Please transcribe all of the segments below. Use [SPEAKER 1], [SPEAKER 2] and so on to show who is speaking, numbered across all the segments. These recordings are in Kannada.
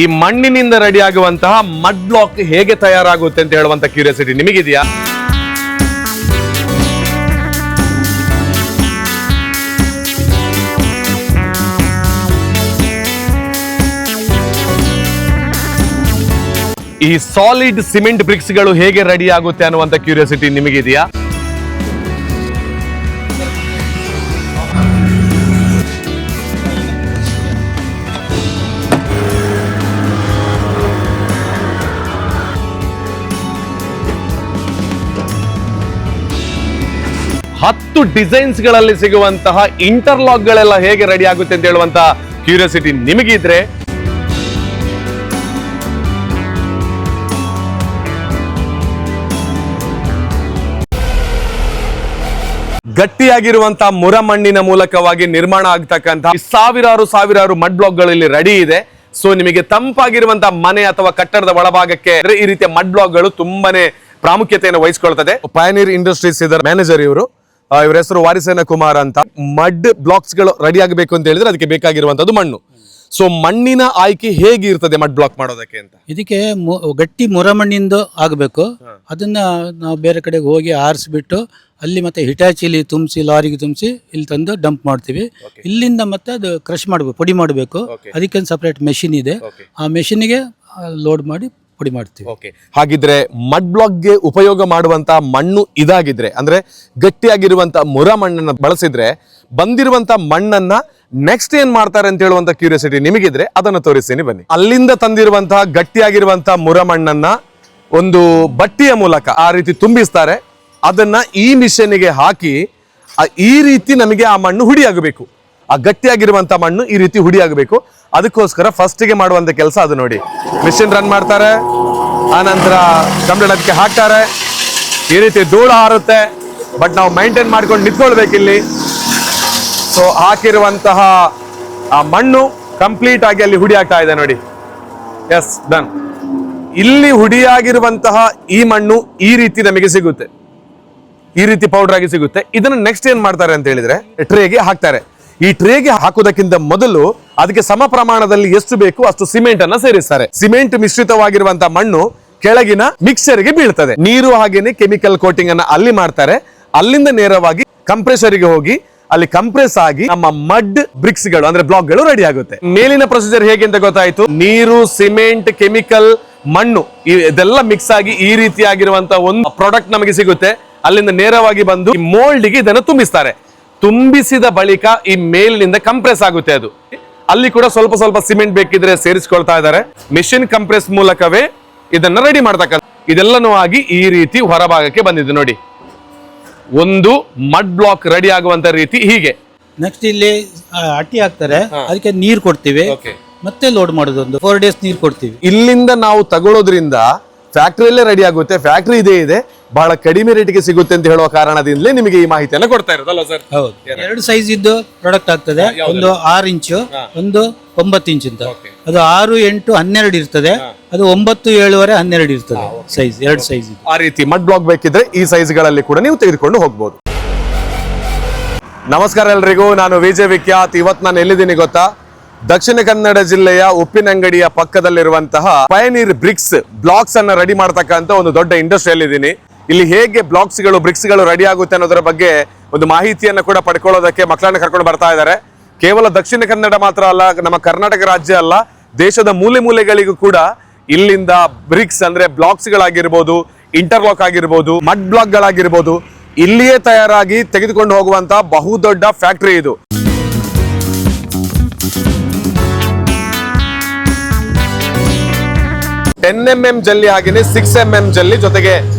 [SPEAKER 1] ಈ ಮಣ್ಣಿನಿಂದ ರೆಡಿ ಆಗುವಂತಹ ಮಡ್ ಬ್ಲಾಕ್ ಹೇಗೆ ತಯಾರಾಗುತ್ತೆ ಅಂತ ಹೇಳುವಂತ ಕ್ಯೂರಿಯಾಸಿಟಿ ನಿಮಗಿದೆಯಾ? ಈ ಸಾಲಿಡ್ ಸಿಮೆಂಟ್ ಬ್ರಿಕ್ಸ್ ಗಳು ಹೇಗೆ ರೆಡಿ ಆಗುತ್ತೆ ಅನ್ನುವಂತ ಕ್ಯೂರಿಯಾಸಿಟಿ ನಿಮಗಿದೆಯಾ? ಹತ್ತು ಡಿಸೈನ್ಸ್ ಗಳಲ್ಲಿ ಸಿಗುವಂತಹ ಇಂಟರ್ಲಾಕ್ ಗಳೆಲ್ಲ ಹೇಗೆ ರೆಡಿ ಆಗುತ್ತೆ ಅಂತ ಹೇಳುವಂತ ಕ್ಯೂರಿಯಾಸಿಟಿ ನಿಮಗಿದ್ರೆ ಗಟ್ಟಿಯಾಗಿರುವಂತಹ ಮುರಮಣ್ಣಿನ ಮೂಲಕವಾಗಿ ನಿರ್ಮಾಣ ಆಗ್ತಕ್ಕಂತಹ ಸಾವಿರಾರು ಮಡ್ ಬ್ಲಾಕ್ ಗಳು ಇಲ್ಲಿ ರೆಡಿ ಇದೆ. ಸೊ ನಿಮಗೆ ತಂಪಾಗಿರುವಂತಹ ಮನೆ ಅಥವಾ ಕಟ್ಟಡದ ಒಳಭಾಗಕ್ಕೆ ಈ ರೀತಿಯ ಮಡ್ ಬ್ಲಾಕ್ ಗಳು ತುಂಬಾನೇ ಪ್ರಾಮುಖ್ಯತೆಯನ್ನು ವಹಿಸಿಕೊಳ್ತದೆ. ಪಯನೀರ್ ಇಂಡಸ್ಟ್ರೀಸ್ ಇದರ ಮ್ಯಾನೇಜರ್ ಇವರ ಹೆಸರು ವಾರಿಸೇನ ಕುಮಾರ್ ಅಂತ. ಮಡ್ ಬ್ಲಾಕ್ಸ್ ಗಳು ರೆಡಿ ಆಗಬೇಕು ಅಂತ ಹೇಳಿದ್ರೆ ಅದಕ್ಕೆ ಬೇಕಾಗಿರುವಂತದ್ದು ಮಣ್ಣು. ಸೊ ಮಣ್ಣಿನ ಆಯ್ಕೆ ಹೇಗೆ ಇರ್ತದೆ ಮಡ್ ಬ್ಲಾಕ್ ಮಾಡೋದಕ್ಕೆ ಅಂತ?
[SPEAKER 2] ಇದಕ್ಕೆ ಗಟ್ಟಿ ಮುರಮಣ್ಣಿಂದ ಆಗಬೇಕು. ಅದನ್ನ ನಾವು ಬೇರೆ ಕಡೆಗೆ ಹೋಗಿ ಆರಿಸ್ಬಿಟ್ಟು ಅಲ್ಲಿ ಮತ್ತೆ ಹಿಟಾಚಿಲಿ ತುಂಬಿಸಿ ಲಾರಿಗೆ ತುಂಬಿಸಿ ಇಲ್ಲಿ ತಂದು ಡಂಪ್ ಮಾಡ್ತೀವಿ. ಇಲ್ಲಿಂದ ಮತ್ತೆ ಅದು ಕ್ರಶ್ ಮಾಡಬೇಕು, ಪುಡಿ ಮಾಡಬೇಕು. ಅದಕ್ಕೆ ಸಪರೇಟ್ ಮೆಷಿನ್ ಇದೆ. ಆ ಮೆಷಿನ್ಗೆ ಲೋಡ್ ಮಾಡಿ ಪುಡಿ ಮಾಡ್ತೀವಿ.
[SPEAKER 1] ಹಾಗಿದ್ರೆ ಮಡ್ ಬ್ಲಾಕ್ ಗೆ ಉಪಯೋಗ ಮಾಡುವಂತಹ ಮಣ್ಣು ಇದಾಗಿದ್ರೆ, ಅಂದ್ರೆ ಗಟ್ಟಿಯಾಗಿರುವಂತಹ ಮುರ ಮಣ್ಣನ್ನ ಬಳಸಿದ್ರೆ ಬಂದಿರುವಂತ ಮಣ್ಣನ್ನ ನೆಕ್ಸ್ಟ್ ಏನ್ ಮಾಡ್ತಾರೆ ಅಂತ ಹೇಳುವಂತ ಕ್ಯೂರಿಯಾಸಿಟಿ ನಿಮಗಿದ್ರೆ ಅದನ್ನು ತೋರಿಸ್ತೀನಿ ಬನ್ನಿ. ಅಲ್ಲಿಂದ ತಂದಿರುವಂತಹ ಗಟ್ಟಿಯಾಗಿರುವಂತಹ ಮುರ ಮಣ್ಣನ್ನ ಒಂದು ಬಟ್ಟೆಯ ಮೂಲಕ ಆ ರೀತಿ ತುಂಬಿಸ್ತಾರೆ. ಅದನ್ನ ಈ ಮಿಷನ್ಗೆ ಹಾಕಿ ಈ ರೀತಿ ನಮಗೆ ಆ ಮಣ್ಣು ಹುಡಿಯಾಗಬೇಕು. ಆ ಗಟ್ಟಿಯಾಗಿರುವಂತ ಮಣ್ಣು ಈ ರೀತಿ ಹುಡಿಯಾಗಬೇಕು. ಅದಕ್ಕೋಸ್ಕರ ಫಸ್ಟಿಗೆ ಮಾಡುವಂತ ಕೆಲಸ ಅದು ನೋಡಿ. ಮಿಷಿನ್ ರನ್ ಮಾಡ್ತಾರೆ, ಆ ನಂತರ ಕಂಪ್ಲೀಟ್ ಅದಕ್ಕೆ ಹಾಕ್ತಾರೆ. ಈ ರೀತಿ ಧೂಳು ಹಾರುತ್ತೆ, ಬಟ್ ನಾವು ಮೈಂಟೈನ್ ಮಾಡ್ಕೊಂಡು ನಿಂತ್ಕೊಳ್ಬೇಕಿಲ್ಲಿ. ಸೊ ಹಾಕಿರುವಂತಹ ಆ ಮಣ್ಣು ಕಂಪ್ಲೀಟ್ ಆಗಿ ಅಲ್ಲಿ ಹುಡಿ ಆಗ್ತಾ ಇದೆ ನೋಡಿ. Yes, done. ಇಲ್ಲಿ ಹುಡಿಯಾಗಿರುವಂತಹ ಈ ಮಣ್ಣು ಈ ರೀತಿ ನಮಗೆ ಸಿಗುತ್ತೆ, ಈ ರೀತಿ ಪೌಡರ್ ಆಗಿ ಸಿಗುತ್ತೆ. ಇದನ್ನ ನೆಕ್ಸ್ಟ್ ಏನ್ ಮಾಡ್ತಾರೆ ಅಂತ ಹೇಳಿದ್ರೆ ಟ್ರೇಗೆ ಹಾಕ್ತಾರೆ. ಈ ಟ್ರೇಗೆ ಹಾಕುವುದಕ್ಕಿಂತ ಮೊದಲು ಅದಕ್ಕೆ ಸಮ ಪ್ರಮಾಣದಲ್ಲಿ ಎಷ್ಟು ಬೇಕು ಅಷ್ಟು ಸಿಮೆಂಟ್ ಅನ್ನ ಸೇರಿಸ್ತಾರೆ. ಸಿಮೆಂಟ್ ಮಿಶ್ರಿತವಾಗಿರುವಂತಹ ಮಣ್ಣು ಕೆಳಗಿನ ಮಿಕ್ಸರ್ ಗೆ ಬೀಳ್ತದೆ. ನೀರು ಹಾಗೇನೆ ಕೆಮಿಕಲ್ ಕೋಟಿಂಗ್ ಅನ್ನ ಅಲ್ಲಿ ಮಾಡ್ತಾರೆ. ಅಲ್ಲಿಂದ ನೇರವಾಗಿ ಕಂಪ್ರೆಸರ್ ಗೆ ಹೋಗಿ ಅಲ್ಲಿ ಕಂಪ್ರೆಸ್ ಆಗಿ ನಮ್ಮ ಮಡ್ ಬ್ರಿಕ್ಸ್ ಗಳು ಅಂದ್ರೆ ಬ್ಲಾಕ್ ಗಳು ರೆಡಿ ಆಗುತ್ತೆ. ಮೇಲಿನ ಪ್ರೊಸೀಜರ್ ಹೇಗೆ ಅಂತ ಗೊತ್ತಾಯ್ತು. ನೀರು, ಸಿಮೆಂಟ್, ಕೆಮಿಕಲ್, ಮಣ್ಣು ಇದೆಲ್ಲ ಮಿಕ್ಸ್ ಆಗಿ ಈ ರೀತಿಯಾಗಿರುವಂತಹ ಒಂದು ಪ್ರಾಡಕ್ಟ್ ನಮಗೆ ಸಿಗುತ್ತೆ. ಅಲ್ಲಿಂದ ನೇರವಾಗಿ ಬಂದು ಈ ಮೋಲ್ಡ್ ಗೆ ಇದನ್ನು ತುಂಬಿಸ್ತಾರೆ. ತುಂಬಿಸಿದ ಬಳಿಕ ಈ ಮೇಲಿನಿಂದ ಕಂಪ್ರೆಸ್ ಆಗುತ್ತೆ. ಅದು ಅಲ್ಲಿ ಕೂಡ ಸ್ವಲ್ಪ ಸ್ವಲ್ಪ ಸಿಮೆಂಟ್ ಬೇಕಿದ್ರೆ ಸೇರಿಸಿಕೊಳ್ತಾ ಇದ್ದಾರೆ. ಮಿಷಿನ್ ಕಂಪ್ರೆಸ್ ಮೂಲಕವೇ ಇದನ್ನ ರೆಡಿ ಮಾಡ್ತಕ್ಕಂಥ. ಇದೆಲ್ಲನೂ ಆಗಿ ಈ ರೀತಿ ಹೊರಭಾಗಕ್ಕೆ ಬಂದಿದೆ ನೋಡಿ. ಒಂದು ಮಡ್ ಬ್ಲಾಕ್ ರೆಡಿ ಆಗುವಂತ ರೀತಿ ಹೀಗೆ.
[SPEAKER 2] ನೆಕ್ಸ್ಟ್ ಇಲ್ಲಿ ಅಟ್ಟಿ ಹಾಕ್ತಾರೆ, ಅದಕ್ಕೆ ನೀರು ಕೊಡ್ತೀವಿ. ಮತ್ತೆ ಲೋಡ್ ಮಾಡೋದು ಒಂದು 4 days ನೀರು ಕೊಡ್ತೀವಿ.
[SPEAKER 1] ಇಲ್ಲಿಂದ ನಾವು ತಗೊಳ್ಳೋದ್ರಿಂದ ಫ್ಯಾಕ್ಟರಿಯಲ್ಲೇ ರೆಡಿ ಆಗುತ್ತೆ. ಫ್ಯಾಕ್ಟರಿ ಇದೆ, ಬಹಳ ಕಡಿಮೆ ರೇಟ್ಗೆ ಸಿಗುತ್ತೆ ಅಂತ ಹೇಳುವ ಕಾರಣದಿಂದಲೇ ನಿಮಗೆ ಈ ಮಾಹಿತಿಯನ್ನು ಕೊಡ್ತಾ ಇರೋದಲ್ಲ ಸರ್?
[SPEAKER 2] ಹೌದು. 2 ಸೈಜ್ ಇದ್ದು ಪ್ರಾಡಕ್ಟ್ ಆಗ್ತದೆ. ಒಂದು 6 ಇಂಚು, ಒಂದು 9 ಇಂಚ್ ಅಂತ. ಅದು 6, 8, 12 ಇರ್ತದೆ. ಅದು 9, 7.5, 12 ಇರ್ತದೆ ಸೈಜ್. 2 ಸೈಜ್ ಇದೆ.
[SPEAKER 1] ಆ ರೀತಿ ಮಡ್ ಬ್ಲಾಕ್ ಬೇಕಿದ್ರೆ ಈ ಸೈಜ್ ಗಳಲ್ಲಿ ಕೂಡ ನೀವು ತೆಗೆದುಕೊಂಡು ಹೋಗ್ಬೋದು. ನಮಸ್ಕಾರ ಎಲ್ರಿಗೂ, ನಾನು ವಿಜಯ್ ವಿಖ್ಯಾತ್. ಇವತ್ತು ನಾನು ಎಲ್ಲಿದ್ದೀನಿ ಗೊತ್ತಾ? ದಕ್ಷಿಣ ಕನ್ನಡ ಜಿಲ್ಲೆಯ ಉಪ್ಪಿನಂಗಡಿಯ ಪಕ್ಕದಲ್ಲಿರುವಂತಹ ಪಯನೀರ್ ಬ್ರಿಕ್ಸ್ ಬ್ಲಾಕ್ಸ್ ಅನ್ನ ರೆಡಿ ಮಾಡತಕ್ಕಂತ ಒಂದು ದೊಡ್ಡ ಇಂಡಸ್ಟ್ರಿಯಲ್ಲಿ ಇದ್ದೀನಿ. ಇಲ್ಲಿ ಹೇಗೆ ಬ್ಲಾಕ್ಸ್ ಗಳು ಬ್ರಿಕ್ಸ್ ಗಳು ರೆಡಿ ಆಗುತ್ತೆ ಅನ್ನೋದರ ಬಗ್ಗೆ ಒಂದು ಮಾಹಿತಿಯನ್ನು ಕೂಡ ಪಡ್ಕೊಳ್ಳೋದಕ್ಕೆ ಮಕ್ಕಳನ್ನ ಕರ್ಕೊಂಡು ಬರ್ತಾ ಇದ್ದಾರೆ. ಕೇವಲ ದಕ್ಷಿಣ ಕನ್ನಡ ಮಾತ್ರ ಅಲ್ಲ, ನಮ್ಮ ಕರ್ನಾಟಕ ರಾಜ್ಯ ಅಲ್ಲ, ದೇಶದ ಮೂಲೆ ಮೂಲೆಗಳಿಗೂ ಕೂಡ ಇಲ್ಲಿಂದ ಬ್ರಿಕ್ಸ್ ಅಂದ್ರೆ ಬ್ಲಾಕ್ಸ್ ಗಳಾಗಿರ್ಬೋದು, ಇಂಟರ್ಲಾಕ್ ಆಗಿರ್ಬೋದು, ಮಡ್ ಬ್ಲಾಕ್ ಗಳಾಗಿರ್ಬೋದು, ಇಲ್ಲಿಯೇ ತಯಾರಾಗಿ ತೆಗೆದುಕೊಂಡು ಹೋಗುವಂತಹ ಬಹುದೊಡ್ಡ ಫ್ಯಾಕ್ಟರಿ ಇದು. mm ಜಲ್ಲಿ ಹಾಗೆಯೇ 6mm ಜಲ್ಲಿ ಜೊತೆಗೆ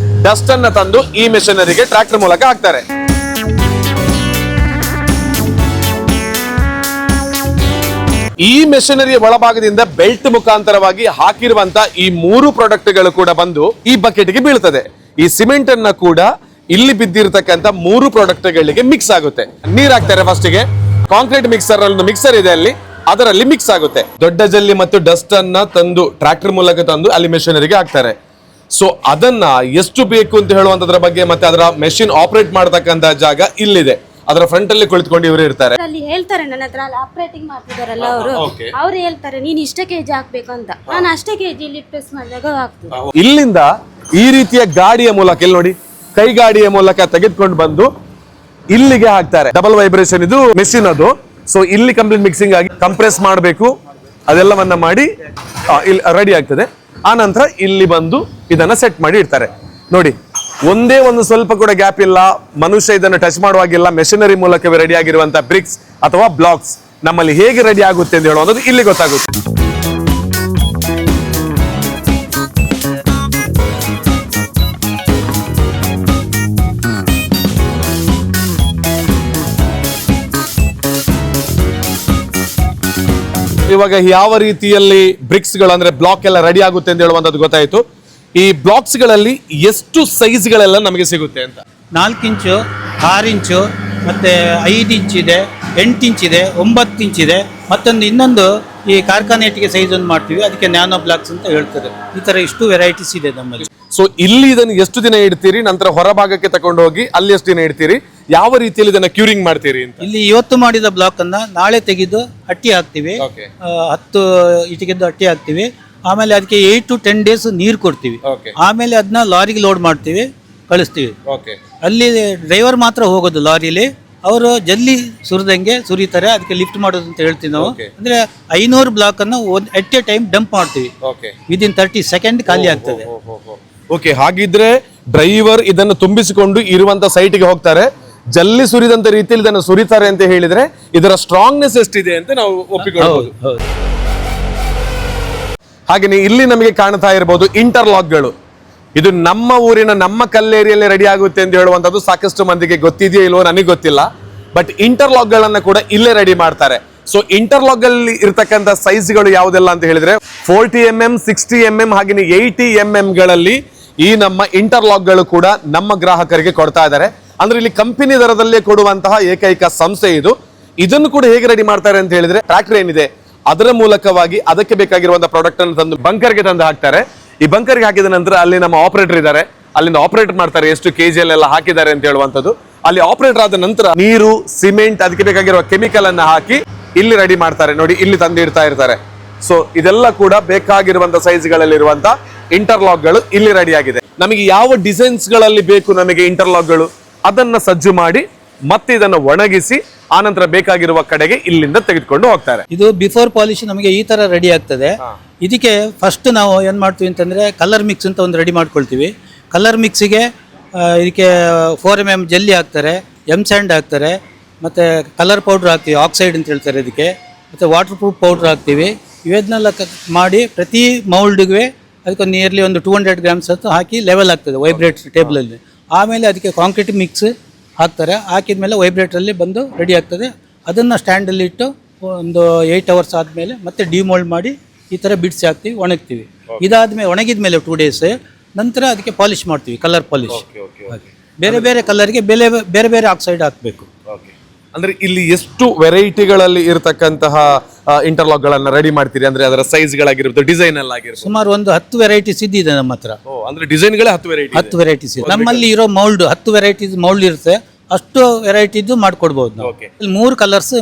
[SPEAKER 1] ಡಸ್ಟ್ ಅನ್ನ ತಂದು ಈ ಮೆಷಿನರಿಗೆ ಟ್ರಾಕ್ಟರ್ ಮೂಲಕ ಹಾಕ್ತಾರೆ. ಈ ಮೆಷಿನರಿಯ ಒಳಭಾಗದಿಂದ ಬೆಲ್ಟ್ ಮುಖಾಂತರವಾಗಿ ಹಾಕಿರುವಂತ ಈ 3 ಪ್ರಾಡಕ್ಟ್ ಗಳು ಕೂಡ ಬಂದು ಈ ಬಕೆಟ್ ಗೆ ಬೀಳ್ತದೆ. ಈ ಸಿಮೆಂಟ್ ಅನ್ನ ಕೂಡ ಇಲ್ಲಿ ಬಿದ್ದಿರತಕ್ಕಂತ 3 ಪ್ರಾಡಕ್ಟ್ ಗಳಿಗೆ ಮಿಕ್ಸ್ ಆಗುತ್ತೆ. ನೀರ್ ಹಾಕ್ತಾರೆ ಫಸ್ಟ್ ಗೆ. ಕಾಂಕ್ರೀಟ್ ಮಿಕ್ಸರ್ ಅಲ್ಲಿ ಮಿಕ್ಸರ್ ಇದೆ, ಅಲ್ಲಿ ಅದರಲ್ಲಿ ಮಿಕ್ಸ್ ಆಗುತ್ತೆ. ದೊಡ್ಡ ಜಲ್ಲಿ ಮತ್ತು ಡಸ್ಟ್ ಅನ್ನ ತಂದು ಟ್ರಾಕ್ಟರ್ ಮೂಲಕ ತಂದು ಅಲ್ಲಿ ಮೆಷಿನರಿಗೆ ಹಾಕ್ತಾರೆ. ಸೊ ಅದನ್ನ ಎಷ್ಟು ಬೇಕು ಅಂತ ಹೇಳುವಂತದ್ರ ಬಗ್ಗೆ ಮತ್ತೆ ಅದರ ಮೆಷಿನ್ ಆಪರೇಟ್ ಮಾಡತಕ್ಕಂತ ಜಾಗ ಇಲ್ಲಿದೆ. ಅದರ ಫ್ರಂಟ್ ಅಲ್ಲಿ ಕುಳಿತುಕೊಂಡು ಇವರು ಇರ್ತಾರೆ.
[SPEAKER 3] ಅಲ್ಲಿ ಹೇಳ್ತಾರೆ ನನ್ನ ಹತ್ರ ಅಲ್ಲಿ ಆಪರೇಟಿಂಗ್ ಮಾಡ್ತಿದಾರಲ್ಲ ಅವರು
[SPEAKER 1] okay.
[SPEAKER 3] ಅವ್ರು ಹೇಳ್ತಾರೆ ನೀನ್ ಇಷ್ಟೇ ಕೆಜಿ ಹಾಕ್ಬೇಕು ಅಂತ. ನಾನು ಅಷ್ಟೇ ಕೆಜಿ ಲಿಫ್ಟ್ ಪ್ರೆಸ್ ಮಾಡಿದಾಗ ಹಾಕ್ತೀನಿ.
[SPEAKER 1] ಇಲ್ಲಿಂದ ಈ ರೀತಿಯ ಗಾಡಿಯ ಮೂಲಕ ಇಲ್ಲಿ ನೋಡಿ, ಕೈ ಗಾಡಿಯ ಮೂಲಕ ತೆಗೆದುಕೊಂಡು ಬಂದು ಇಲ್ಲಿಗೆ ಹಾಕ್ತಾರೆ. ಡಬಲ್ ವೈಬ್ರೇಷನ್ ಇದು ಮೆಷಿನ್ ಅದು. ಸೊ ಇಲ್ಲಿ ಕಂಪ್ಲೀಟ್ ಮಿಕ್ಸಿಂಗ್ ಆಗಿ ಕಂಪ್ರೆಸ್ ಮಾಡಬೇಕು, ಅದೆಲ್ಲವನ್ನ ಮಾಡಿ ಇಲ್ಲಿ ರೆಡಿ ಆಗ್ತದೆ. ಆ ನಂತರ ಇಲ್ಲಿ ಬಂದು ಇದನ್ನ ಸೆಟ್ ಮಾಡಿ ಇಡ್ತಾರೆ. ನೋಡಿ, ಒಂದೇ ಒಂದು ಸ್ವಲ್ಪ ಕೂಡ ಗ್ಯಾಪ್ ಇಲ್ಲ, ಮನುಷ್ಯ ಇದನ್ನು ಟಚ್ ಮಾಡುವಾಗಿಲ್ಲ. ಮೆಷಿನರಿ ಮೂಲಕವೇ ರೆಡಿ ಆಗಿರುವಂತಹ ಬ್ರಿಕ್ಸ್ ಅಥವಾ ಬ್ಲಾಕ್ಸ್ ನಮ್ಮಲ್ಲಿ ಹೇಗೆ ರೆಡಿ ಆಗುತ್ತೆ ಅಂತ ಹೇಳುವಂಥದ್ದು ಇಲ್ಲಿ ಗೊತ್ತಾಗುತ್ತೆ. ಇವಾಗ ಯಾವ ರೀತಿಯಲ್ಲಿ ಬ್ರಿಕ್ಸ್ ಗಳು ಅಂದ್ರೆ ಬ್ಲಾಕ್ ಎಲ್ಲ ರೆಡಿ ಆಗುತ್ತೆ ಅಂತ ಹೇಳುವಂತದ್ದು ಗೊತ್ತಾಯ್ತು. ಈ ಬ್ಲಾಕ್ಸ್ ಗಳಲ್ಲಿ ಎಷ್ಟು ಸೈಜ್ ಗಳೆಲ್ಲ ನಮಗೆ ಸಿಗುತ್ತೆ ಅಂತ?
[SPEAKER 2] 4 ಇಂಚು, 6 ಇಂಚು, ಮತ್ತೆ 5 ಇಂಚ್ ಇದೆ, 8 ಇಂಚ್ ಇದೆ, 9 ಇಂಚ್ ಇದೆ. ಮತ್ತೊಂದು ಇನ್ನೊಂದು ಈ ಕಾರ್ಖಾನೆಟಿಗೆ ಸೈಜ್ ಒಂದು ಮಾಡ್ತೀವಿ, ಅದಕ್ಕೆ ನ್ಯಾನೋ ಬ್ಲಾಕ್ಸ್ ಅಂತ ಹೇಳ್ತಾರೆ. ಈ ತರ ಇಷ್ಟು ವೆರೈಟೀಸ್ ಇದೆ ನಮ್ಮಲ್ಲಿ.
[SPEAKER 1] ಸೊ ಇಲ್ಲಿ ಇದನ್ನು ಎಷ್ಟು ದಿನ ಇಡ್ತೀರಿ, ನಂತರ ಹೊರಭಾಗಕ್ಕೆ ತಗೊಂಡು ಹೋಗಿ ಅಲ್ಲಿ ಎಷ್ಟು ದಿನ ಇಡ್ತೀರಿ, ಯಾವ ರೀತಿಯಲ್ಲಿ ಇದನ್ನ ಕ್ಯೂರಿಂಗ್ ಮಾಡ್ತೀರಿ ಅಂತ?
[SPEAKER 2] ಇಲ್ಲಿ ಇವತ್ತು ಮಾಡಿದ ಬ್ಲಾಕ್ ಅನ್ನ ನಾಳೆ ತೆಗೆದು ಅಟ್ಟಿ ಹಾಕ್ತಿವಿ. 10 ಇಟಿಗೆದ್ದು ಅಟ್ಟಿ ಹಾಕ್ತಿವಿ. ಆಮೇಲೆ ಅದಕ್ಕೆ 8 to 10 days ನೀರು ಕೊಡ್ತೀವಿ. ಆಮೇಲೆ ಅದನ್ನ ಲಾರಿಗೆ ಲೋಡ್ ಮಾಡ್ತೀವಿ, ಕಳಿಸ್ತೀವಿ. ಅಲ್ಲಿ ಡ್ರೈವರ್ ಮಾತ್ರ ಹೋಗೋದು ಲಾರಿಲಿ. ಅವರು ಜಲ್ಲಿ ಸುರಿದಂಗೆ ಸುರಿತಾರೆ, ಅದಕ್ಕೆ ಲಿಫ್ಟ್ ಮಾಡೋದು ಅಂತ ಹೇಳ್ತೀವಿ ನಾವು. ಅಂದ್ರೆ 500 ಬ್ಲಾಕ್ ಅನ್ನು ಎಟ್ ಎ ಟೈಮ್ ಡಂಪ್ ಮಾಡ್ತೀವಿ. ವಿದಿನ್ 30 ಸೆಕೆಂಡ್ ಖಾಲಿ ಆಗ್ತದೆ.
[SPEAKER 1] ಓಕೆ, ಹಾಗಿದ್ರೆ ಡ್ರೈವರ್ ಇದನ್ನು ತುಂಬಿಸಿಕೊಂಡು ಇರುವಂತ ಸೈಟ್ಗೆ ಹೋಗ್ತಾರೆ, ಜಲ್ಲಿ ಸುರಿದಂತ ರೀತಿಯಲ್ಲಿ ಇದನ್ನು ಸುರಿತಾರೆ ಅಂತ ಹೇಳಿದ್ರೆ ಇದರ ಸ್ಟ್ರಾಂಗ್ನೆಸ್ ಎಷ್ಟಿದೆ ಅಂತ ನಾವು ಒಪ್ಪಿಕೊಳ್ಳಬಹುದು. ಹಾಗೆ ಇಲ್ಲಿ ನಮಗೆ ಕಾಣ್ತಾ ಇರಬಹುದು ಇಂಟರ್ಲಾಕ್ಗಳು. ಇದು ನಮ್ಮ ಊರಿನ ನಮ್ಮ ಕಲ್ಲೇರಿಯಲ್ಲಿ ರೆಡಿ ಆಗುತ್ತೆ ಅಂತ ಹೇಳುವಂತದ್ದು ಸಾಕಷ್ಟು ಮಂದಿಗೆ ಗೊತ್ತಿದೆಯೋ ಇಲ್ವೋ ನನಗೆ ಗೊತ್ತಿಲ್ಲ. ಬಟ್ ಇಂಟರ್ಲಾಕ್ ಗಳನ್ನ ಕೂಡ ಇಲ್ಲೇ ರೆಡಿ ಮಾಡ್ತಾರೆ. ಸೊ ಇಂಟರ್ಲಾಕ್ ಅಲ್ಲಿ ಇರ್ತಕ್ಕಂಥ ಸೈಜ್ಗಳು ಯಾವುದೆಲ್ಲ ಅಂತ ಹೇಳಿದ್ರೆ 40 mm, 60 mm ಹಾಗೆ 80 mm ಗಳಲ್ಲಿ ಈ ನಮ್ಮ ಇಂಟರ್ಲಾಕ್ ಗಳು ಕೂಡ ನಮ್ಮ ಗ್ರಾಹಕರಿಗೆ ಕೊಡ್ತಾ ಇದ್ದಾರೆ. ಅಂದ್ರೆ ಇಲ್ಲಿ ಕಂಪನಿ ದರದಲ್ಲೇ ಕೊಡುವಂತಹ ಏಕೈಕ ಸಂಸ್ಥೆ ಇದು. ಇದನ್ನು ಕೂಡ ಹೇಗೆ ರೆಡಿ ಮಾಡ್ತಾರೆ ಅಂತ ಹೇಳಿದ್ರೆ ಟ್ರ್ಯಾಕ್ಟರ್ ಏನಿದೆ ಅದರ ಮೂಲಕವಾಗಿ ಅದಕ್ಕೆ ಬೇಕಾಗಿರುವಂತಹ ಪ್ರಾಡಕ್ಟ್ ಅನ್ನು ತಂದು ಬಂಕರ್ಗೆ ತಂದು ಹಾಕ್ತಾರೆ. ಈ ಬಂಕರ್ಗೆ ಹಾಕಿದ ನಂತರ ಅಲ್ಲಿ ನಮ್ಮ ಆಪರೇಟರ್ ಇದ್ದಾರೆ, ಅಲ್ಲಿಂದ ಆಪರೇಟರ್ ಮಾಡ್ತಾರೆ ಎಷ್ಟು ಕೆಜಿ ಅಲ್ಲೆಲ್ಲ ಹಾಕಿದ್ದಾರೆ ಅಂತ ಹೇಳುವಂಥದ್ದು. ಅಲ್ಲಿ ಆಪರೇಟರ್ ಆದ ನಂತರ ನೀರು, ಸಿಮೆಂಟ್, ಅದಕ್ಕೆ ಬೇಕಾಗಿರುವ ಕೆಮಿಕಲ್ ಅನ್ನ ಹಾಕಿ ಇಲ್ಲಿ ರೆಡಿ ಮಾಡ್ತಾರೆ. ನೋಡಿ, ಇಲ್ಲಿ ತಂದು ಇಡ್ತಾ ಇರ್ತಾರೆ. ಸೊ ಇದೆಲ್ಲ ಕೂಡ ಬೇಕಾಗಿರುವಂತಹ ಸೈಜ್ ಗಳಲ್ಲಿ ಇರುವಂತಹ ಇಂಟರ್ಲಾಕ್ ಗಳು ಇಲ್ಲಿ ರೆಡಿ ಆಗಿದೆ. ನಮಗೆ ಯಾವ ಡಿಸೈನ್ಸ್ ಗಳಲ್ಲಿ ಬೇಕು ನಮಗೆ ಇಂಟರ್ಲಾಕ್ ಗಳು, ಅದನ್ನ ಸಜ್ಜು ಮಾಡಿ ಮತ್ತೆ ಇದನ್ನು ಒಣಗಿಸಿ ಆನಂತರ ಬೇಕಾಗಿರುವ ಕಡೆಗೆ ಇಲ್ಲಿಂದ ತೆಗೆದುಕೊಂಡು ಹೋಗ್ತಾರೆ.
[SPEAKER 2] ಇದು ಬಿಫೋರ್ ಪಾಲಿಶ್ ನಮಗೆ ಈ ತರ ರೆಡಿ ಆಗ್ತದೆ. ಇದಕ್ಕೆ ಫಸ್ಟ್ ನಾವು ಏನ್ ಮಾಡ್ತೀವಿ ಅಂತಂದ್ರೆ ಕಲರ್ ಮಿಕ್ಸ್ ಅಂತ ಒಂದು ರೆಡಿ ಮಾಡ್ಕೊಳ್ತೀವಿ. ಕಲರ್ ಮಿಕ್ಸಿಗೆ ಇದಕ್ಕೆ 4 mm ಜಲ್ಲಿ ಹಾಕ್ತಾರೆ, ಸ್ಯಾಂಡ್ ಹಾಕ್ತಾರೆ, ಮತ್ತೆ ಕಲರ್ ಪೌಡರ್ ಹಾಕ್ತೀವಿ, ಆಕ್ಸೈಡ್ ಅಂತ ಹೇಳ್ತಾರೆ ಇದಕ್ಕೆ, ಮತ್ತೆ ವಾಟರ್ ಪ್ರೂಫ್ ಪೌಡರ್ ಹಾಕ್ತೀವಿ. ಇವನ್ನೆಲ್ಲ ಮಾಡಿ ಪ್ರತಿ ಮೌಲ್ಡ್ಗೆ ಅದಕ್ಕೊಂದು ನಿಯರ್ಲಿ ಒಂದು 200 grams ಅಂತ ಹಾಕಿ ಲೆವೆಲ್ ಆಗ್ತದೆ ವೈಬ್ರೇಟರ್ ಟೇಬಲಲ್ಲಿ. ಆಮೇಲೆ ಅದಕ್ಕೆ ಕಾಂಕ್ರೀಟ್ ಮಿಕ್ಸ್ ಹಾಕ್ತಾರೆ. ಹಾಕಿದ್ಮೇಲೆ ವೈಬ್ರೇಟ್ರಲ್ಲಿ ಬಂದು ರೆಡಿ ಆಗ್ತದೆ. ಅದನ್ನು ಸ್ಟ್ಯಾಂಡಲ್ಲಿ ಇಟ್ಟು ಒಂದು 8 hours ಆದಮೇಲೆ ಮತ್ತೆ ಡಿಮೋಲ್ಡ್ ಮಾಡಿ ಈ ಥರ ಬಿಡಿಸಿ ಹಾಕ್ತೀವಿ, ಒಣಗ್ತೀವಿ. ಇದಾದ್ಮೇಲೆ ಒಣಗಿದ್ಮೇಲೆ 2 days ನಂತರ ಅದಕ್ಕೆ ಪಾಲಿಶ್ ಮಾಡ್ತೀವಿ, ಕಲರ್ ಪಾಲಿಶ್. ಬೇರೆ ಬೇರೆ ಕಲರ್ಗೆ ಬೇರೆ ಬೇರೆ ಆಕ್ಸೈಡ್ ಹಾಕಬೇಕು.
[SPEAKER 1] ಅಂದ್ರೆ ಇಲ್ಲಿ ಎಷ್ಟು ವೆರೈಟಿಗಳಲ್ಲಿ ಇರತಕ್ಕಂತಹ ಇಂಟರ್ಲಾಕ್ ಗಳನ್ನ ರೆಡಿ ಮಾಡ್ತೀರಿ? ಅಂದ್ರೆ ಅದರ ಸೈಜ್ ಗಳಾಗಿರ್ಬೋದು, ಡಿಸೈನ್ ಎಲ್ಲ ಆಗಿರ್ಬೋದು.
[SPEAKER 2] ಸುಮಾರು ಒಂದು 10 ವೆರೈಟೀಸ್ ಇದ್ದಿದೆ ನಮ್ಮ ಹತ್ರ.
[SPEAKER 1] ಅಂದ್ರೆ ಡಿಸೈನ್ ಗಳೇ 10
[SPEAKER 2] ವೆರೈಟೀಸ್ ಇದೆ ನಮ್ಮಲ್ಲಿ. ಇರೋ ಮೌಲ್ಡ್ 10 ವೆರೈಟೀಸ್ ಮೌಲ್ಡ್ ಇರುತ್ತೆ, ಅಷ್ಟು ವೆರೈಟಿದು ಮಾಡ್ಕೊಡ್ಬೋದು ನಾವು. ಇಲ್ಲಿ 3 ಕಲರ್ಸ್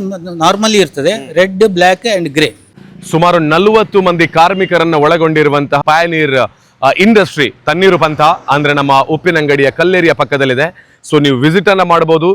[SPEAKER 2] ನಾರ್ಮಲಿ ಇರ್ತದೆ, ರೆಡ್, ಬ್ಲ್ಯಾಕ್ ಅಂಡ್ ಗ್ರೇ.
[SPEAKER 1] ಸುಮಾರು 40 ಮಂದಿ ಕಾರ್ಮಿಕರನ್ನ ಒಳಗೊಂಡಿರುವಂತಹ ಪಯನೀರ್ ಇಂಡಸ್ಟ್ರಿ ತಣ್ಣೀರು ಪಂಥ ಅಂದ್ರೆ ನಮ್ಮ ಉಪ್ಪಿನಂಗಡಿಯ ಕಲ್ಲೇರಿಯ ಪಕ್ಕದಲ್ಲಿದೆ. ಸೊ ನೀವು ವಿಸಿಟ್ ಅನ್ನ ಮಾಡಬಹುದು.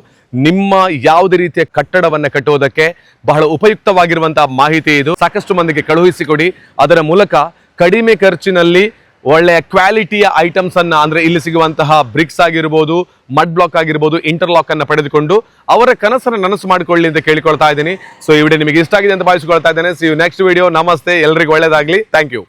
[SPEAKER 1] ನಿಮ್ಮ ಯಾವುದೇ ರೀತಿಯ ಕಟ್ಟಡವನ್ನ ಕಟ್ಟುವುದಕ್ಕೆ ಬಹಳ ಉಪಯುಕ್ತವಾಗಿರುವಂತಹ ಮಾಹಿತಿ ಇದು. ಸಾಕಷ್ಟು ಮಂದಿಗೆ ಕಳುಹಿಸಿಕೊಡಿ. ಅದರ ಮೂಲಕ ಕಡಿಮೆ ಖರ್ಚಿನಲ್ಲಿ ಒಳ್ಳೆಯ ಕ್ವಾಲಿಟಿಯ ಐಟಮ್ಸ್ ಅನ್ನ, ಅಂದ್ರೆ ಇಲ್ಲಿ ಸಿಗುವಂತಹ ಬ್ರಿಕ್ಸ್ ಆಗಿರ್ಬೋದು, ಮಡ್ ಬ್ಲಾಕ್ ಆಗಿರ್ಬೋದು, ಇಂಟರ್ಲಾಕ್ ಅನ್ನ ಪಡೆದುಕೊಂಡು ಅವರ ಕನಸನ್ನು ನನಸು ಮಾಡಿಕೊಳ್ಳಿ ಅಂತ ಕೇಳಿಕೊಳ್ತಾ ಇದ್ದೀನಿ. ಸೊ ಈ ವಿಡಿಯೋ ನಿಮಗೆ ಇಷ್ಟ ಆಗಿದೆ ಅಂತ ಭಾವಿಸಿಕೊಳ್ತಾ ಇದ್ದೇನೆ. See you next video. ನಮಸ್ತೆ, ಎಲ್ರಿಗೂ ಒಳ್ಳೆಯದಾಗ್ಲಿ. Thank you.